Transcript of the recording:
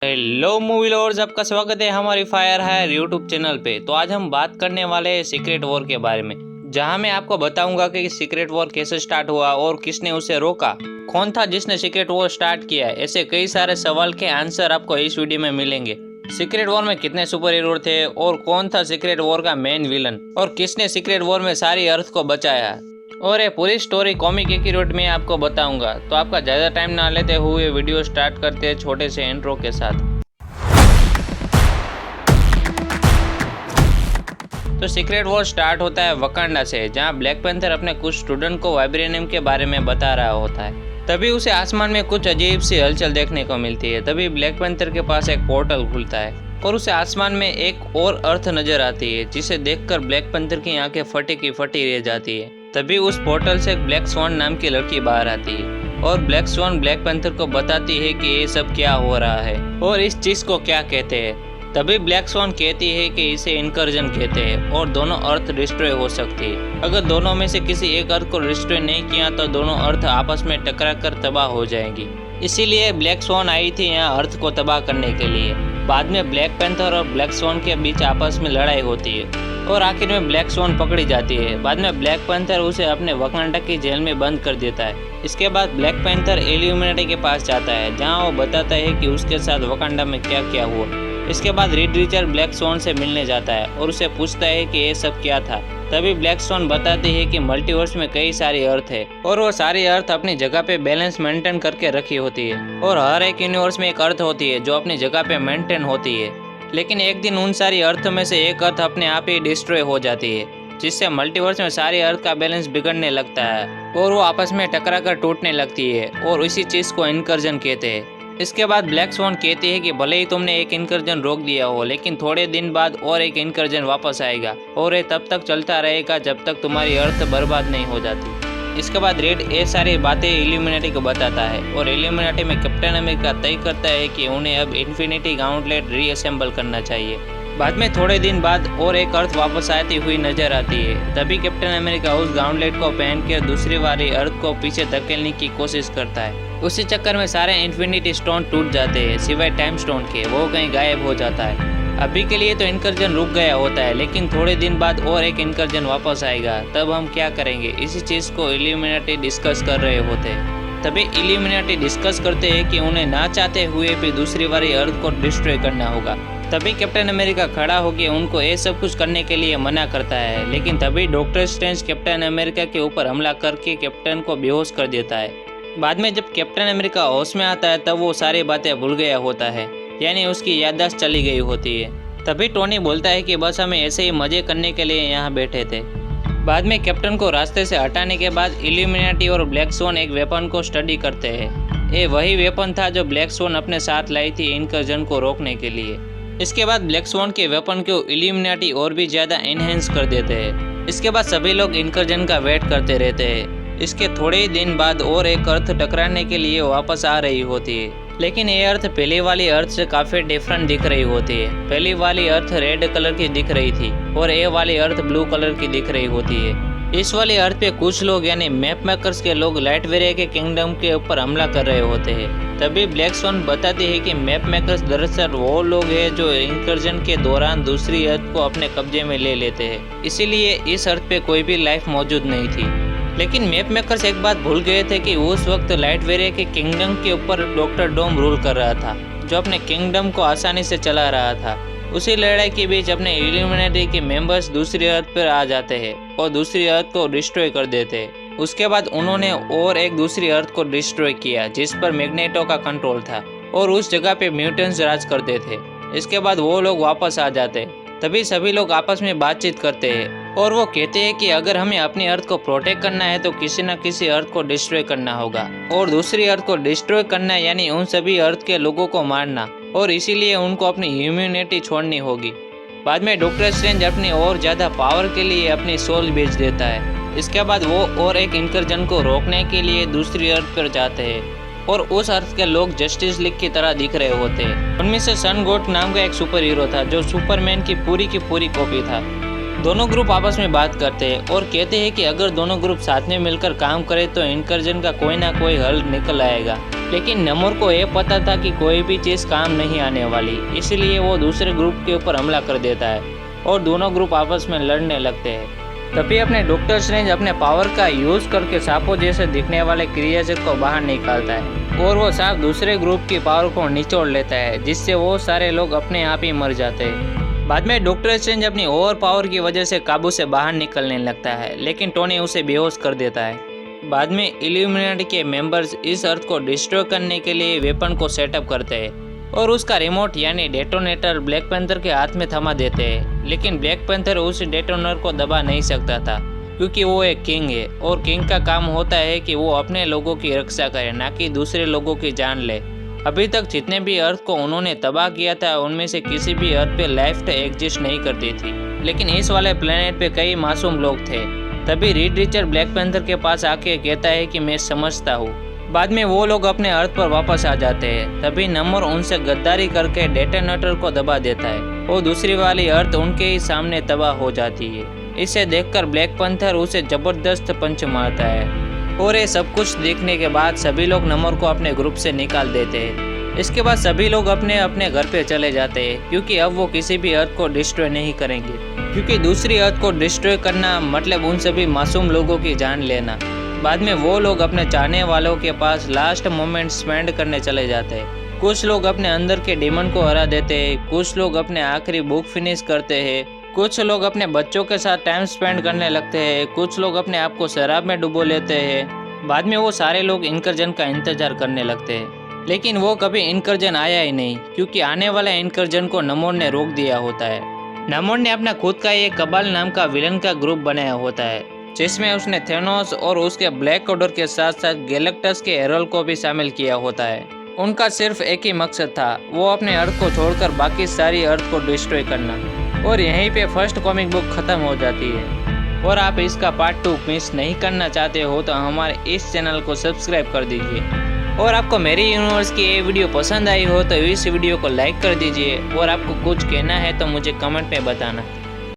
Hello movie lovers, आपका स्वागत है हमारी फायर हायर यूट्यूब चैनल पे। तो आज हम बात करने वाले हैं सीक्रेट वॉर के बारे में, जहां मैं आपको बताऊंगा कि सीक्रेट वॉर कैसे स्टार्ट हुआ और किसने उसे रोका, कौन था जिसने सीक्रेट वॉर स्टार्ट किया। ऐसे कई सारे सवाल के आंसर आपको इस वीडियो में मिलेंगे। सीक्रेट वॉर में कितने सुपर हीरो थे और कौन था सीक्रेट वॉर का मेन विलन और किसने सीक्रेट वॉर में सारी अर्थ को बचाया, और ये पूरी स्टोरी कॉमिक एक्यूरेट में आपको बताऊंगा। तो आपका ज़्यादा टाइम ना लेते हुए वीडियो स्टार्ट करते हैं छोटे से इंट्रो के साथ। तो सीक्रेट वॉर स्टार्ट होता है वकांडा से, जहां ब्लैक पैंथर अपने कुछ स्टूडेंट को वाइब्रेनियम के बारे में बता रहा होता है। तभी उसे आसमान में कुछ अजीब सी हलचल देखने को मिलती है। तभी ब्लैक पैंथर के पास एक पोर्टल खुलता है और उसे आसमान में एक और अर्थ नजर आती है, जिसे देखकर ब्लैक पैंथर की आंखें फटी की फटी रह जाती है। तभी उस पोर्टल से एक ब्लैक स्वॉन नाम की लड़की बाहर आती है और ब्लैक स्वॉन ब्लैक पैंथर को बताती है कि ये सब क्या हो रहा है और इस चीज को क्या कहते हैं। तभी ब्लैक स्वॉन कहती है कि इसे इनकर्जन कहते हैं और दोनों अर्थ डिस्ट्रॉय हो सकती है। अगर दोनों में से किसी एक अर्थ को डिस्ट्रॉय नहीं किया तो दोनों अर्थ आपस में टकरा कर तबाह हो जाएंगी। इसीलिए ब्लैक स्वॉन आई थी यहाँ अर्थ को तबाह करने के लिए। बाद में ब्लैक पैंथर और ब्लैक स्वॉन के बीच आपस में लड़ाई होती है और आखिर में ब्लैक स्वॉन पकड़ी जाती है। बाद में ब्लैक पैंथर उसे अपने वकांडा की जेल में बंद कर देता है। इसके बाद ब्लैक पैंथर इल्यूमिनेटी के पास जाता है, जहां वो बताता है कि उसके साथ वकांडा में क्या क्या हुआ। इसके बाद रीड रीचर ब्लैक स्वॉन से मिलने जाता है और उसे पूछता है कि ये सब क्या था। तभी ब्लैक स्वॉन बताती है कि मल्टीवर्स में कई सारी अर्थ है और वो सारी अर्थ अपनी जगह पे बैलेंस मेंटेन करके रखी होती है और हर एक यूनिवर्स में एक अर्थ होती है जो अपनी जगह पे मेंटेन होती है। लेकिन एक दिन उन सारी अर्थ में से एक अर्थ अपने आप ही डिस्ट्रॉय हो जाती है, जिससे मल्टीवर्स में सारी अर्थ का बैलेंस बिगड़ने लगता है और वो आपस में टकरा कर टूटने लगती है और इसी चीज को इनकर्जन कहते हैं। इसके बाद ब्लैक स्वॉन कहती है कि भले ही तुमने एक इनकर्जन रोक दिया हो, लेकिन थोड़े दिन बाद और एक इनकर्जन वापस आएगा और ये तब तक चलता रहेगा जब तक तुम्हारी अर्थ बर्बाद नहीं हो जाती। इसके बाद रेड ये सारी बातें इल्यूमिनेटी को बताता है और इल्यूमिनेटी में कैप्टन अमेरिका तय करता है कि उन्हें अब इन्फिनिटी गॉन्टलेट रीअसेंबल करना चाहिए। बाद में थोड़े दिन बाद और एक अर्थ वापस आती हुई नजर आती है। तभी कैप्टन अमेरिका उस गॉन्टलेट को पहनकर दूसरी वाली अर्थ को पीछे धकेलने की कोशिश करता है। उसी चक्कर में सारे इन्फिनिटी स्टोन टूट जाते हैं, सिवाय टाइम स्टोन के। वो कहीं गायब हो जाता है। अभी के लिए तो इनकर्जन रुक गया होता है, लेकिन थोड़े दिन बाद और एक इनकर्जन वापस आएगा। तब हम क्या करेंगे, इसी चीज को इल्यूमिनेटी डिस्कस कर रहे होते हैं। तभी इल्यूमिनेटी डिस्कस करते हैं कि उन्हें ना चाहते हुए भी दूसरी वाली अर्थ को डिस्ट्रॉय करना होगा। तभी कैप्टन अमेरिका खड़ा होकर उनको ये सब कुछ करने के लिए मना करता है, लेकिन तभी डॉक्टर स्ट्रेंज कैप्टन अमेरिका के ऊपर हमला करके कैप्टन को बेहोश कर देता है। बाद में जब कैप्टन अमेरिका होश में आता है तब वो सारी बातें भूल गया होता है, यानी उसकी याददाश्त चली गई होती है। तभी टोनी बोलता है कि बस हमें ऐसे ही मजे करने के लिए यहाँ बैठे थे। बाद में कैप्टन को रास्ते से हटाने के बाद इल्यूमिनेटी और ब्लैक स्वॉन एक वेपन को स्टडी करते हैं। ये वही वेपन था जो ब्लैक स्वॉन अपने साथ लाई थी इनकर्जन को रोकने के लिए। इसके बाद ब्लैक स्वॉन के वेपन को इल्यूमिनेटी और भी ज़्यादा एनहेंस कर देते हैं। इसके बाद सभी लोग इनकर्जन का वेट करते रहते हैं। इसके थोड़े ही दिन बाद और एक अर्थ टकराने के लिए वापस आ रही होती है, लेकिन ये अर्थ पहली वाली अर्थ से काफ़ी डिफरेंट दिख रही होती है। पहली वाली अर्थ रेड कलर की दिख रही थी और ये वाली अर्थ ब्लू कलर की दिख रही होती है। इस वाली अर्थ पे कुछ लोग यानी मैप मेकर्स के लोग लाइट वेरिया के किंगडम के ऊपर हमला कर रहे होते हैं। तभी ब्लैक स्वॉन बताती है कि मैप मेकर्स दरअसल वो लोग हैं जो इनकर्जन के दौरान दूसरी अर्थ को अपने कब्जे में ले लेते हैं, इसीलिए इस अर्थ पे कोई भी लाइफ मौजूद नहीं थी। लेकिन मैप मेकर्स एक बात भूल गए थे कि उस वक्त लाइट वेरिया के किंगडम के ऊपर डॉक्टर डोम रूल कर रहा था, जो अपने किंगडम को आसानी से चला रहा था। उसी लड़ाई के बीच अपने इल्यूमिनेटी के मेंबर्स दूसरी अर्थ पर आ जाते हैं और दूसरी अर्थ को डिस्ट्रॉय कर देते हैं। उसके बाद उन्होंने और एक दूसरी अर्थ को डिस्ट्रॉय किया जिस पर मैग्नेटो का कंट्रोल था और उस जगह पे म्यूटेंट्स राज करते थे। इसके बाद वो लोग वापस आ जाते। तभी सभी लोग आपस में बातचीत करते हैं और वो कहते हैं कि अगर हमें अपनी अर्थ को प्रोटेक्ट करना है तो किसी न किसी अर्थ को डिस्ट्रॉय करना होगा और दूसरी अर्थ को डिस्ट्रॉय करना यानी उन सभी अर्थ के लोगों को मारना, और इसीलिए उनको अपनी इम्यूनिटी छोड़नी होगी। बाद में डॉक्टर स्ट्रेंज अपनी और ज़्यादा पावर के लिए अपनी सोल बेच देता है। इसके बाद वो और एक इनकर्जन को रोकने के लिए दूसरी अर्थ पर जाते हैं और उस अर्थ के लोग जस्टिस लीग की तरह दिख रहे होते हैं। उनमें से सन गोट नाम का एक सुपर हीरो था जो सुपरमैन की पूरी कॉपी था। दोनों ग्रुप आपस में बात करते हैं और कहते हैं कि अगर दोनों ग्रुप साथ में मिलकर काम करें तो इनकर्जन का कोई ना कोई हल निकल आएगा। लेकिन नमोर को ये पता था कि कोई भी चीज़ काम नहीं आने वाली, इसलिए वो दूसरे ग्रुप के ऊपर हमला कर देता है और दोनों ग्रुप आपस में लड़ने लगते हैं। तभी अपने डॉक्टर स्ट्रेंज अपने पावर का यूज़ करके सांपों जैसे दिखने वाले क्रिएचर को बाहर निकालता है और वो सांप दूसरे ग्रुप की पावर को निचोड़ लेता है, जिससे वो सारे लोग अपने आप ही मर जाते हैं। बाद में डॉक्टर स्ट्रेंज अपनी ओवर पावर की वजह से काबू से बाहर निकलने लगता है, लेकिन टोनी उसे बेहोश कर देता है। बाद में इल्यूमिनाटी के मेंबर्स इस अर्थ को डिस्ट्रॉय करने के लिए वेपन को सेटअप करते हैं और उसका रिमोट यानी डेटोनेटर ब्लैक पैंथर के हाथ में थमा देते हैं। लेकिन ब्लैक पैंथर उस डेटोनेटर को दबा नहीं सकता था, क्योंकि वो एक किंग है और किंग का काम होता है कि वो अपने लोगों की रक्षा करे, ना कि दूसरे लोगों की जान ले। अभी तक जितने भी अर्थ को उन्होंने तबाह किया था उनमें से किसी भी अर्थ पे लाइफ एग्जिस्ट नहीं करती थी, लेकिन इस वाले प्लेनेट पे कई मासूम लोग थे। तभी रीड रिचर ब्लैक पैंथर के पास आके कहता है कि मैं समझता हूँ। बाद में वो लोग अपने अर्थ पर वापस आ जाते हैं। तभी नमोर उनसे गद्दारी करके डेटोनेटर को दबा देता है और दूसरी वाली अर्थ उनके ही सामने तबाह हो जाती है। इसे देखकर ब्लैक पैंथर उसे जबरदस्त पंच मारता है और ये सब कुछ देखने के बाद सभी लोग नमोर को अपने ग्रुप से निकाल देते हैं। इसके बाद सभी लोग अपने अपने घर पे चले जाते हैं, क्योंकि अब वो किसी भी अर्थ को डिस्ट्रॉय नहीं करेंगे, क्योंकि दूसरी अर्थ को डिस्ट्रॉय करना मतलब उन सभी मासूम लोगों की जान लेना। बाद में वो लोग अपने चाहने वालों के पास लास्ट मोमेंट स्पेंड करने चले जाते हैं। कुछ लोग अपने अंदर के डीमन को हरा देते हैं, कुछ लोग अपने आखिरी बुक फिनिश करते हैं, कुछ लोग अपने बच्चों के साथ टाइम स्पेंड करने लगते हैं, कुछ लोग अपने आप को शराब में डुबो लेते हैं। बाद में वो सारे लोग इनकर्जन का इंतजार करने लगते हैं, लेकिन वो कभी इनकर्जन आया ही नहीं, क्योंकि आने वाले इनकर्जन को नमोर ने रोक दिया होता है। नमोर ने अपना खुद का एक कबाल नाम का विलन का ग्रुप बनाया होता है, जिसमें उसने थेनोस और उसके ब्लैक ऑर्डर के साथ साथ गैलेक्टस के हेरल्ड को भी शामिल किया होता है। उनका सिर्फ एक ही मकसद था, वो अपने अर्थ को छोड़कर बाकी सारी अर्थ को डिस्ट्रॉय करना। और यहीं पे फर्स्ट कॉमिक बुक खत्म हो जाती है। और आप इसका पार्ट 2 मिस नहीं करना चाहते हो तो हमारे इस चैनल को सब्सक्राइब कर दीजिए। और आपको मेरी यूनिवर्स की ये वीडियो पसंद आई हो तो इस वीडियो को लाइक कर दीजिए। और आपको कुछ कहना है तो मुझे कमेंट में बताना।